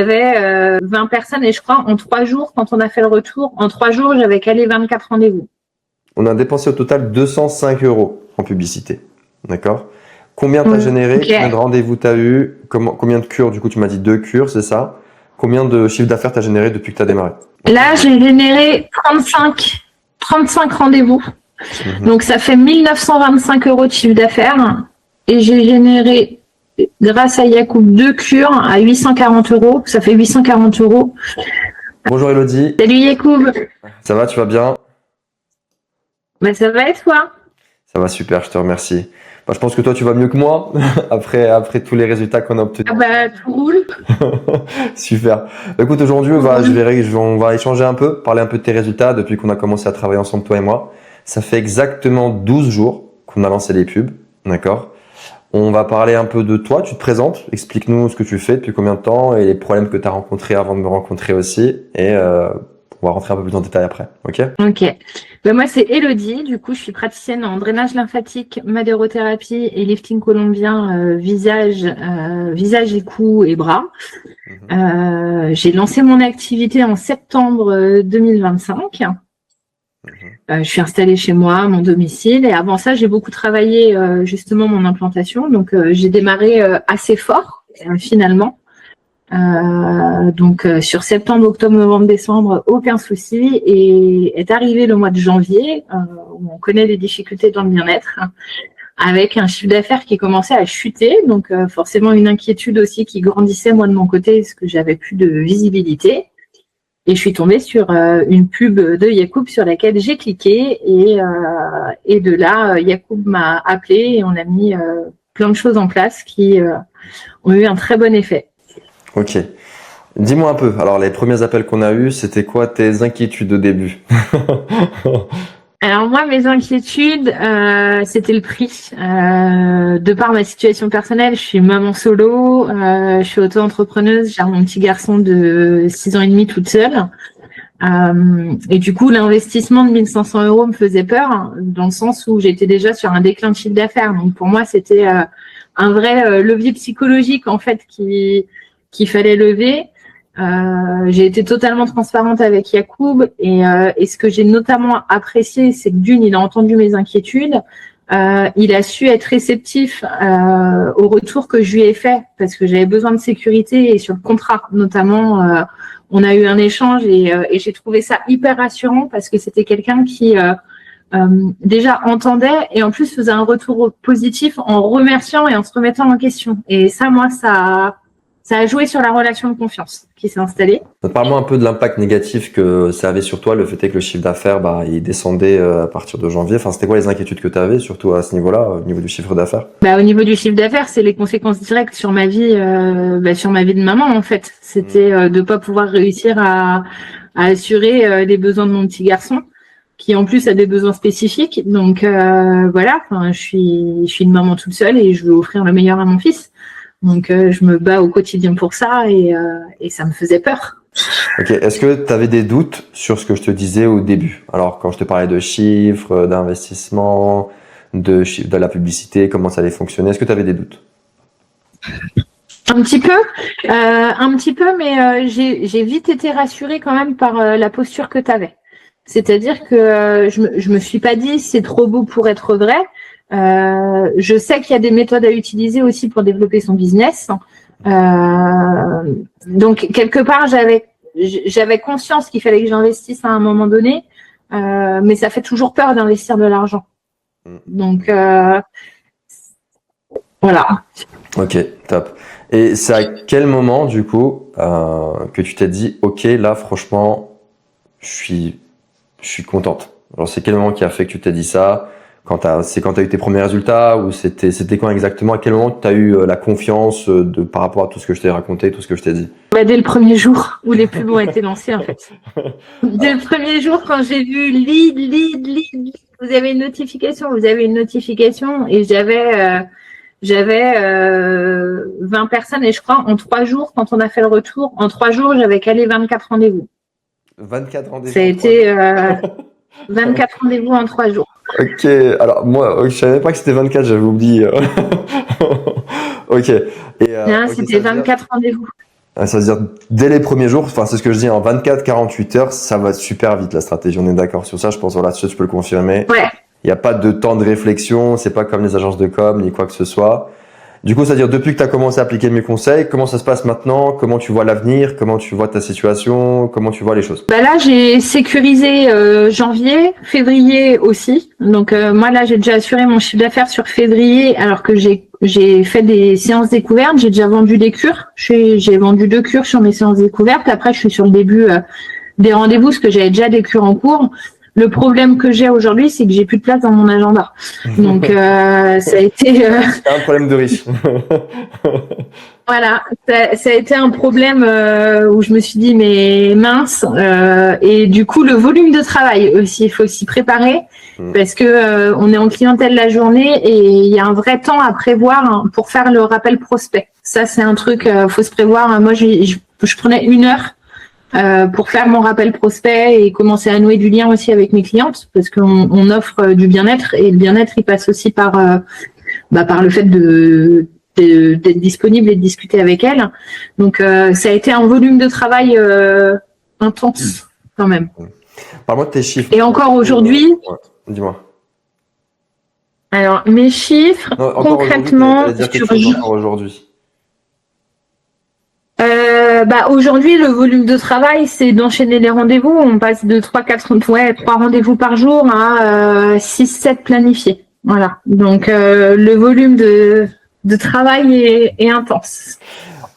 J'avais 20 personnes et je crois en 3 jours, quand on a fait le retour, en 3 jours, j'avais calé 24 rendez-vous. On a dépensé au total 205 euros en publicité. D'accord? Combien t'as généré? Ok. Combien de rendez-vous t'as eu? Combien de cures? Du coup, tu m'as dit 2 cures, c'est ça? Combien de chiffre d'affaires t'as généré depuis que t'as démarré? Là, j'ai généré 35 rendez-vous. Donc, ça fait 1925 euros de chiffre d'affaires. Et j'ai généré, grâce à Yacoub, 2 cures à 840 euros. Ça fait 840 euros. Bonjour Elodie. Salut Yacoub. Ça va, tu vas bien? Ben, ça va et toi? Ça va super, je te remercie. Je pense que toi, tu vas mieux que moi après tous les résultats qu'on a obtenus. Ah bah, tout roule. Super. Écoute, aujourd'hui, on va échanger un peu, parler un peu de tes résultats depuis qu'on a commencé à travailler ensemble, toi et moi. Ça fait exactement 12 jours qu'on a lancé les pubs, d'accord? On va parler un peu de toi, tu te présentes, explique-nous ce que tu fais, depuis combien de temps et les problèmes que tu as rencontrés avant de me rencontrer aussi. Et on va rentrer un peu plus en détail après, ok? Ok. Ben moi, c'est Elodie. Du coup, je suis praticienne en drainage lymphatique, madérothérapie et lifting colombien visage et cou et bras. J'ai lancé mon activité en septembre 2025. Je suis installée chez moi, à mon domicile. Et avant ça, j'ai beaucoup travaillé justement mon implantation. Donc, j'ai démarré assez fort finalement. Donc sur septembre, octobre, novembre, décembre, aucun souci. Et est arrivé le mois de janvier, où on connaît les difficultés dans le bien-être, avec un chiffre d'affaires qui commençait à chuter. Donc forcément une inquiétude aussi qui grandissait moi de mon côté, parce que j'avais plus de visibilité. Et je suis tombée sur une pub de Yacoub sur laquelle j'ai cliqué. Et de là, Yacoub m'a appelé et on a mis plein de choses en place qui ont eu un très bon effet. Ok. Dis-moi un peu. Alors, les premiers appels qu'on a eus, c'était quoi tes inquiétudes au début? Alors moi, mes inquiétudes, c'était le prix. De par ma situation personnelle, je suis maman solo, je suis auto-entrepreneuse, j'ai mon petit garçon de 6 ans et demi toute seule. Et du coup, l'investissement de 1500 euros me faisait peur, hein, dans le sens où j'étais déjà sur un déclin de chiffre d'affaires. Donc pour moi, c'était un vrai levier psychologique en fait qu'il fallait lever. J'ai été totalement transparente avec Yacoub et ce que j'ai notamment apprécié, c'est que d'une, il a entendu mes inquiétudes, il a su être réceptif au retour que je lui ai fait parce que j'avais besoin de sécurité et sur le contrat notamment, on a eu un échange et j'ai trouvé ça hyper rassurant parce que c'était quelqu'un qui déjà entendait et en plus faisait un retour positif en remerciant et en se remettant en question. Et ça, moi, ça a joué sur la relation de confiance qui s'est installée. Parle-moi un peu de l'impact négatif que ça avait sur toi, le fait est que le chiffre d'affaires, il descendait à partir de janvier. Enfin, c'était quoi les inquiétudes que tu avais, surtout à ce niveau-là, au niveau du chiffre d'affaires? Au niveau du chiffre d'affaires, c'est les conséquences directes sur ma vie, sur ma vie de maman en fait. C'était de pas pouvoir réussir à assurer les besoins de mon petit garçon, qui en plus a des besoins spécifiques. Donc voilà, je suis une maman toute seule et je veux offrir le meilleur à mon fils. Donc je me bats au quotidien pour ça et ça me faisait peur. Ok, est-ce que tu avais des doutes sur ce que je te disais au début? Alors quand je te parlais de chiffres, d'investissement, de la publicité, comment ça allait fonctionner, est-ce que tu avais des doutes? Un petit peu, mais j'ai vite été rassurée quand même par la posture que tu avais. C'est-à-dire que je me suis pas dit c'est trop beau pour être vrai. Je sais qu'il y a des méthodes à utiliser aussi pour développer son business. Donc quelque part j'avais conscience qu'il fallait que j'investisse à un moment donné, mais ça fait toujours peur d'investir de l'argent. Donc voilà. Ok, top. Et c'est à quel moment du coup que tu t'es dit ok là franchement je suis contente. Alors c'est quel moment qui a fait que tu t'es dit ça? C'est quand tu as eu tes premiers résultats ou c'était quand exactement? À quel moment tu as eu la confiance par rapport à tout ce que je t'ai raconté, tout ce que je t'ai dit? Dès le premier jour où les pubs ont été lancées en fait. Dès le premier jour quand j'ai vu lead, vous avez une notification et j'avais 20 personnes et je crois en 3 jours, quand on a fait le retour, en 3 jours, j'avais calé 24 rendez-vous. 24 rendez-vous. Ça a été 24 rendez-vous en 3 jours. Ok, alors moi, je savais pas que c'était 24, j'avais oublié. Ok. C'était 24 rendez-vous. Ça veut dire, dès les premiers jours, enfin, c'est ce que je dis, en 24-48 heures, ça va super vite, la stratégie. On est d'accord sur ça, je pense, voilà, ça, tu peux le confirmer. Ouais. Il n'y a pas de temps de réflexion, c'est pas comme les agences de com, ni quoi que ce soit. Du coup, c'est-à-dire, depuis que tu as commencé à appliquer mes conseils, comment ça se passe maintenant? Comment tu vois l'avenir? Comment tu vois ta situation? Comment tu vois les choses? Bah là, j'ai sécurisé janvier, février aussi. Donc moi là, j'ai déjà assuré mon chiffre d'affaires sur février, alors que j'ai fait des séances découvertes. J'ai déjà vendu des cures. J'ai vendu 2 cures sur mes séances découvertes. Après, je suis sur le début des rendez-vous, parce que j'avais déjà des cures en cours. Le problème que j'ai aujourd'hui, c'est que j'ai plus de place dans mon agenda. Donc ça a été C'est un problème de riche. voilà, ça a été un problème où je me suis dit mais mince, et du coup le volume de travail aussi, il faut s'y préparer parce que on est en clientèle la journée et il y a un vrai temps à prévoir pour faire le rappel prospect. Ça c'est un truc, faut se prévoir. Moi je prenais 1 heure pour faire mon rappel prospect et commencer à nouer du lien aussi avec mes clientes, parce qu'on offre du bien-être, et le bien-être il passe aussi par par le fait d'être disponible et de discuter avec elles. Donc ça a été un volume de travail intense quand même. Parle-moi de tes chiffres. Et encore aujourd'hui, ouais. Dis-moi. Alors mes chiffres, Non, encore concrètement, aujourd'hui, dire quelque chose encore aujourd'hui. Aujourd'hui, le volume de travail, c'est d'enchaîner les rendez-vous. On passe de 3 rendez-vous par jour à 6-7 planifiés. Voilà. Donc, le volume de travail est intense.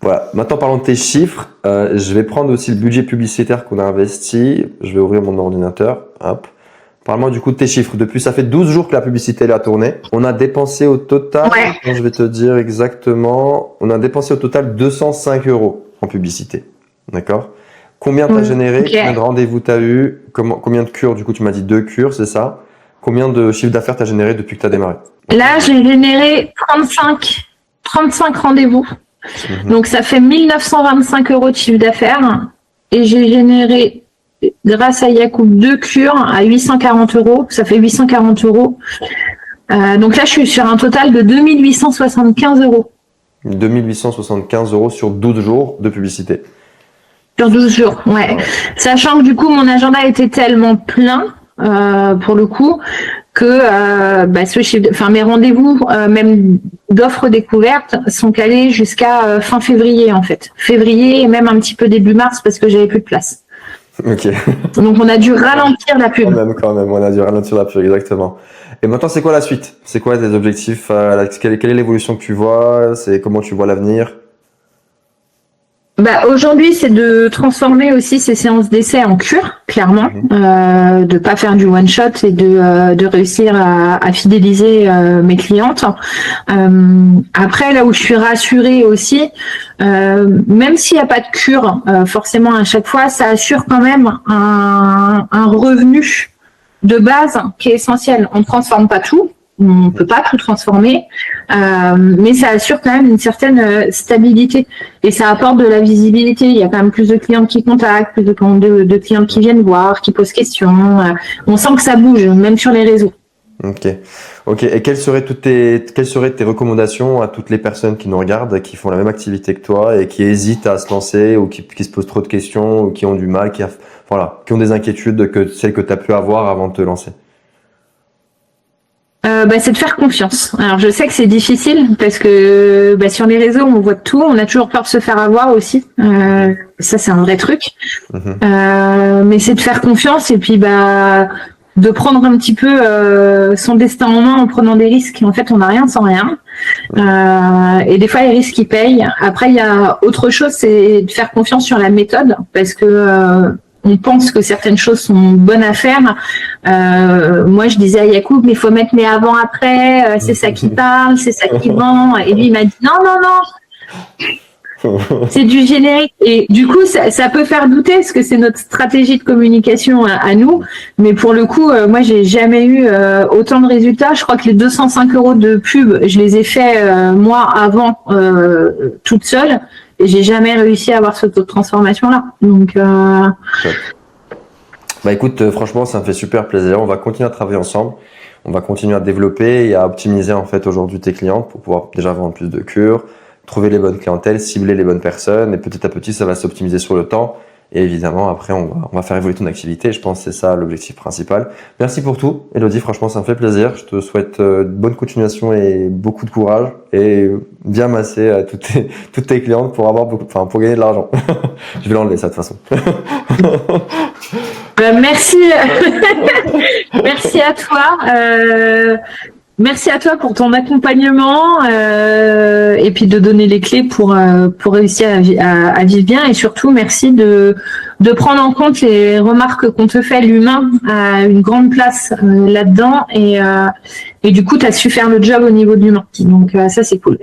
Voilà. Maintenant, parlons de tes chiffres. Je vais prendre aussi le budget publicitaire qu'on a investi. Je vais ouvrir mon ordinateur. Hop. Parle-moi du coup de tes chiffres. Depuis, ça fait 12 jours que la publicité elle a tourné. On a dépensé au total, je vais te dire exactement, on a dépensé au total 205 € en publicité. D'accord? Combien t'as généré? Combien de rendez-vous t'as eu? Combien de cures? Du coup, tu m'as dit 2 cures, c'est ça? Combien de chiffre d'affaires t'as généré depuis que t'as démarré? Là, j'ai généré 35 rendez-vous. Donc, ça fait 1925 € de chiffre d'affaires. Et j'ai généré, grâce à Yacoub, 2 cures à 840 €. Ça fait 840 €. Donc là, je suis sur un total de 2875 €. 2875 € sur 12 jours de publicité. Sur 12 jours, ouais. Sachant que du coup, mon agenda était tellement plein, pour le coup, que mes rendez-vous, même d'offres découvertes, sont calés jusqu'à fin février, en fait. Février et même un petit peu début mars, parce que j'avais plus de place. Ok. Donc on a dû ralentir la pub. Quand même, on a dû ralentir la pub, exactement. Et maintenant, c'est quoi la suite? C'est quoi tes objectifs? Quelle est l'évolution que tu vois? C'est comment tu vois l'avenir? Aujourd'hui, c'est de transformer aussi ces séances d'essai en cure, clairement, de pas faire du one shot et de réussir à fidéliser mes clientes. Après, là où je suis rassurée aussi, même s'il n'y a pas de cure forcément à chaque fois, ça assure quand même un revenu de base qui est essentiel. On ne transforme pas tout. On peut pas tout transformer, mais ça assure quand même une certaine stabilité et ça apporte de la visibilité. Il y a quand même plus de clients qui contactent, plus de clients qui viennent voir, qui posent questions. On sent que ça bouge, même sur les réseaux. Ok. Et quelles seraient tes recommandations à toutes les personnes qui nous regardent, qui font la même activité que toi et qui hésitent à se lancer ou qui se posent trop de questions ou qui ont du mal, qui ont des inquiétudes que celles que tu as pu avoir avant de te lancer? C'est de faire confiance. Alors je sais que c'est difficile parce que sur les réseaux on voit tout, on a toujours peur de se faire avoir aussi. Ça c'est un vrai truc. Mais c'est de faire confiance et puis de prendre un petit peu son destin en main en prenant des risques. En fait on n'a rien sans rien. Et des fois les risques ils payent. Après il y a autre chose, c'est de faire confiance sur la méthode parce que on pense que certaines choses sont bonnes à faire. Moi, je disais à Yacoub, mais il faut mettre les avant-après, c'est ça qui parle, c'est ça qui vend. Et lui, il m'a dit, non, c'est du générique. Et du coup, ça peut faire douter, parce que c'est notre stratégie de communication à nous. Mais pour le coup, moi, j'ai jamais eu autant de résultats. Je crois que les 205 € de pub, je les ai faits moi avant, toute seule. Et j'ai jamais réussi à avoir ce taux de transformation-là. Donc, écoute, franchement, ça me fait super plaisir. On va continuer à travailler ensemble. On va continuer à développer et à optimiser en fait aujourd'hui tes clientes pour pouvoir déjà vendre plus de cures, trouver les bonnes clientèles, cibler les bonnes personnes, et petit à petit, ça va s'optimiser sur le temps. Et évidemment, après, on va faire évoluer ton activité. Je pense que c'est ça l'objectif principal. Merci pour tout, Elodie. Franchement, ça me fait plaisir. Je te souhaite bonne continuation et beaucoup de courage. Et bien masser à toutes tes clientes pour avoir pour gagner de l'argent. Je vais l'enlever, ça, de toute façon. Merci. Merci à toi. Merci à toi pour ton accompagnement et puis de donner les clés pour réussir à vivre bien, et surtout merci de prendre en compte les remarques qu'on te fait. L'humain a une grande place là-dedans, et du coup tu as su faire le job au niveau de l'humain, donc ça c'est cool.